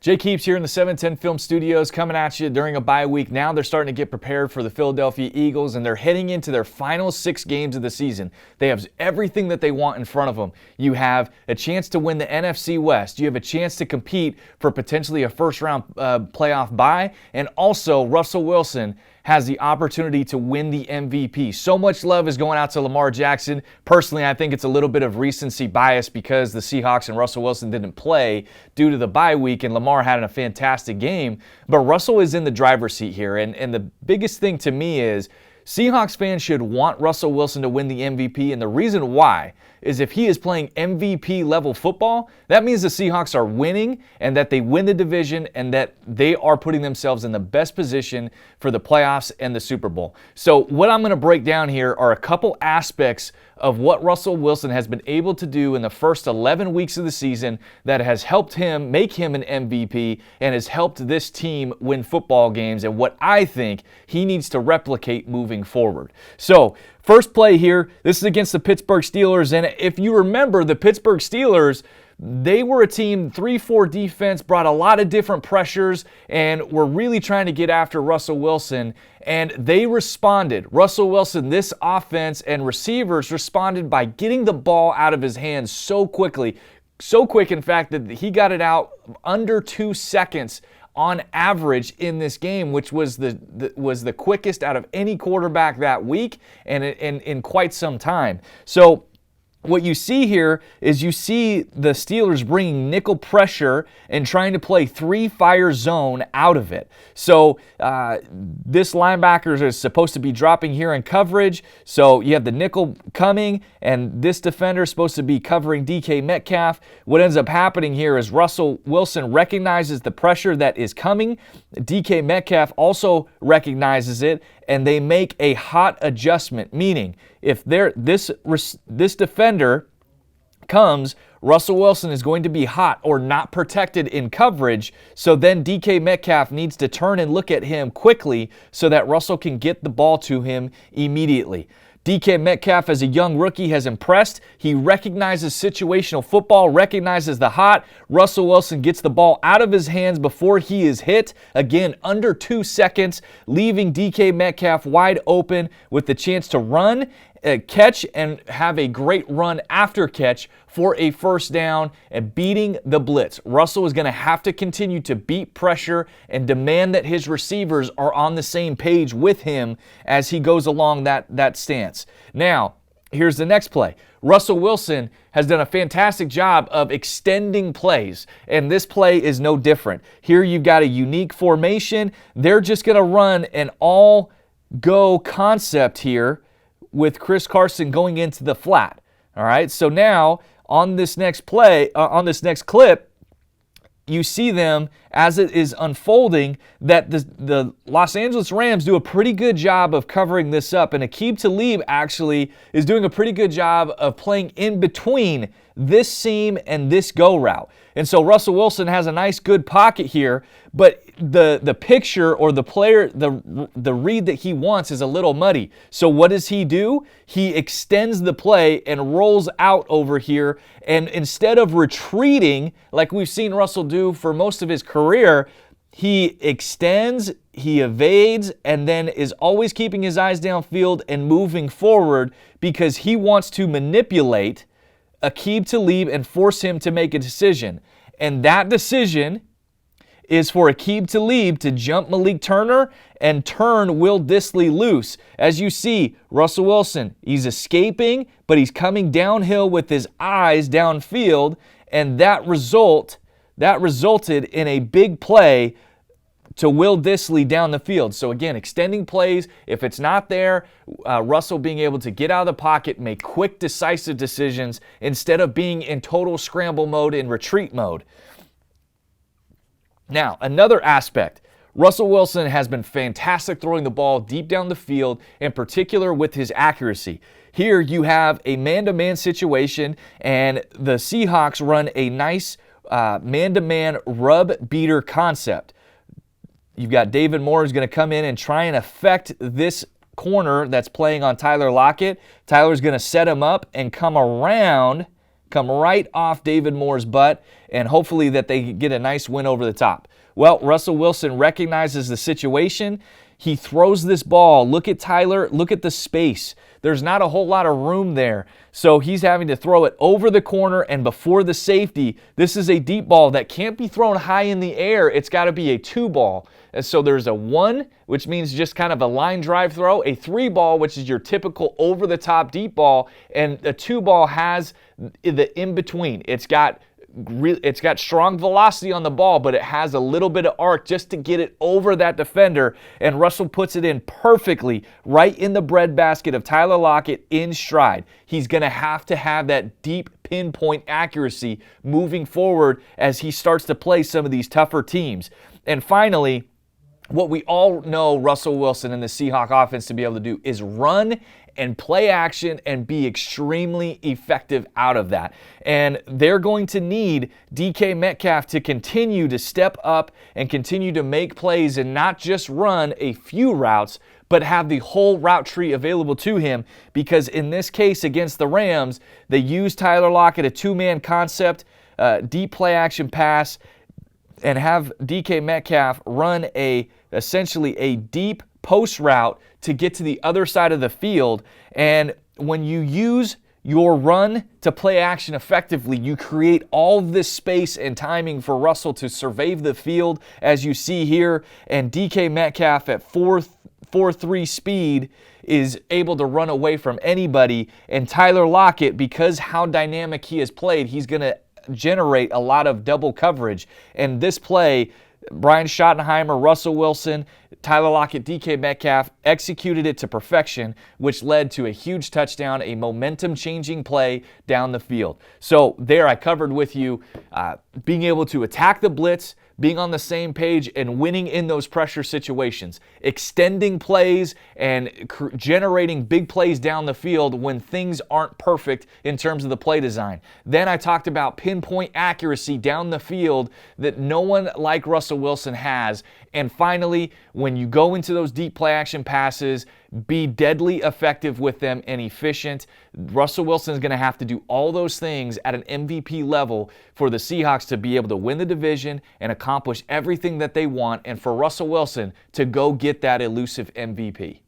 Jake Heaps here in the 710 Film Studios coming at you during a bye week. Now they're starting to get prepared for the Philadelphia Eagles, and they're heading into their final 6 games of the season. They have everything that they want in front of them. You have a chance to win the NFC West. You have a chance to compete for potentially a first-round playoff bye, and also Russell Wilson has the opportunity to win the MVP. So much love is going out to Lamar Jackson. Personally, I think it's a little bit of recency bias because the Seahawks and Russell Wilson didn't play due to the bye week, and Lamar had a fantastic game. But Russell is in the driver's seat here, and the biggest thing to me is Seahawks fans should want Russell Wilson to win the MVP, and the reason why is if he is playing MVP level football, that means the Seahawks are winning and that they win the division and that they are putting themselves in the best position for the playoffs and the Super Bowl. So what I'm going to break down here are a couple aspects of what Russell Wilson has been able to do in the first 11 weeks of the season that has helped him make him an MVP and has helped this team win football games, and what I think he needs to replicate moving forward. So first play here, this is against the Pittsburgh Steelers, and if you remember, the Pittsburgh Steelers, they were a team, 3-4 defense, brought a lot of different pressures, and were really trying to get after Russell Wilson, and they responded. Russell Wilson, this offense and receivers responded by getting the ball out of his hands so quickly. So quick, in fact, that he got it out under 2 seconds on average in this game, which was the quickest out of any quarterback that week and in quite some time. So what you see here is you see the Steelers bringing nickel pressure and trying to play 3-fire zone out of it. So this linebacker is supposed to be dropping here in coverage. So you have the nickel coming, and this defender is supposed to be covering DK Metcalf. What ends up happening here is Russell Wilson recognizes the pressure that is coming. DK Metcalf also recognizes it, and they make a hot adjustment, meaning if this defender comes, Russell Wilson is going to be hot or not protected in coverage, so then DK Metcalf needs to turn and look at him quickly so that Russell can get the ball to him immediately. DK Metcalf, as a young rookie, has impressed. He recognizes situational football, recognizes the hot. Russell Wilson gets the ball out of his hands before he is hit. Again, under 2 seconds, leaving DK Metcalf wide open with the chance to run, catch, and have a great run after catch for a first down and beating the blitz. Russell is going to have to continue to beat pressure and demand that his receivers are on the same page with him as he goes along that stance. Now, here's the next play. Russell Wilson has done a fantastic job of extending plays, and this play is no different. Here you've got a unique formation. They're just going to run an all-go concept here with Chris Carson going into the flat. All right, so now on this next play, on this next clip, you see them as it is unfolding that the Los Angeles Rams do a pretty good job of covering this up, and Aqib Talib actually is doing a pretty good job of playing in between this seam and this go route. And so Russell Wilson has a nice good pocket here, but the picture or the player, the read that he wants is a little muddy. So what does he do? He extends the play and rolls out over here, and instead of retreating like we've seen Russell do for most of his career, he extends, he evades, and then is always keeping his eyes downfield and moving forward because he wants to manipulate Aqib Talib and force him to make a decision. And that decision is for Aqib Talib to jump Malik Turner and turn Will Dissly loose. As you see, Russell Wilson, he's escaping, but he's coming downhill with his eyes downfield, and that resulted in a big play to Will Dissly down the field. So again, extending plays, if it's not there, Russell being able to get out of the pocket, make quick, decisive decisions instead of being in total scramble mode and retreat mode. Now, another aspect, Russell Wilson has been fantastic throwing the ball deep down the field, in particular with his accuracy. Here you have a man-to-man situation, and the Seahawks run a nice man-to-man rub beater concept. You've got David Moore who's going to come in and try and affect this corner that's playing on Tyler Lockett. Tyler's going to set him up and come around come right off David Moore's butt, and hopefully that they get a nice win over the top. Well, Russell Wilson recognizes the situation. He throws this ball. Look at Tyler. Look at the space. There's not a whole lot of room there. So he's having to throw it over the corner and before the safety. This is a deep ball that can't be thrown high in the air. It's got to be a 2-ball. And so there's a 1, which means just kind of a line drive throw, a 3-ball, which is your typical over-the-top deep ball, and a 2-ball has the in-between. It's got strong velocity on the ball, but it has a little bit of arc just to get it over that defender, and Russell puts it in perfectly right in the breadbasket of Tyler Lockett in stride. He's going to have that deep pinpoint accuracy moving forward as he starts to play some of these tougher teams. And finally, what we all know Russell Wilson and the Seahawks offense to be able to do is run and play action and be extremely effective out of that. And they're going to need DK Metcalf to continue to step up and continue to make plays and not just run a few routes, but have the whole route tree available to him, because in this case against the Rams, they used Tyler Lockett, a 2-man concept, deep play action pass, and have DK Metcalf run essentially a deep post route to get to the other side of the field. And when you use your run to play action effectively, you create all of this space and timing for Russell to survey the field, as you see here. And DK Metcalf at 4.3 speed is able to run away from anybody. And Tyler Lockett, because how dynamic he has played, he's going to generate a lot of double coverage. And this play, Brian Schottenheimer, Russell Wilson, Tyler Lockett, DK Metcalf executed it to perfection, which led to a huge touchdown, a momentum-changing play down the field. So there I covered with you being able to attack the blitz, being on the same page, and winning in those pressure situations, extending plays and generating big plays down the field when things aren't perfect in terms of the play design. Then I talked about pinpoint accuracy down the field that no one like Russell Wilson has. And finally, when you go into those deep play action passes, be deadly effective with them and efficient. Russell Wilson is going to have to do all those things at an MVP level for the Seahawks to be able to win the division and accomplish everything that they want, and for Russell Wilson to go get that elusive MVP.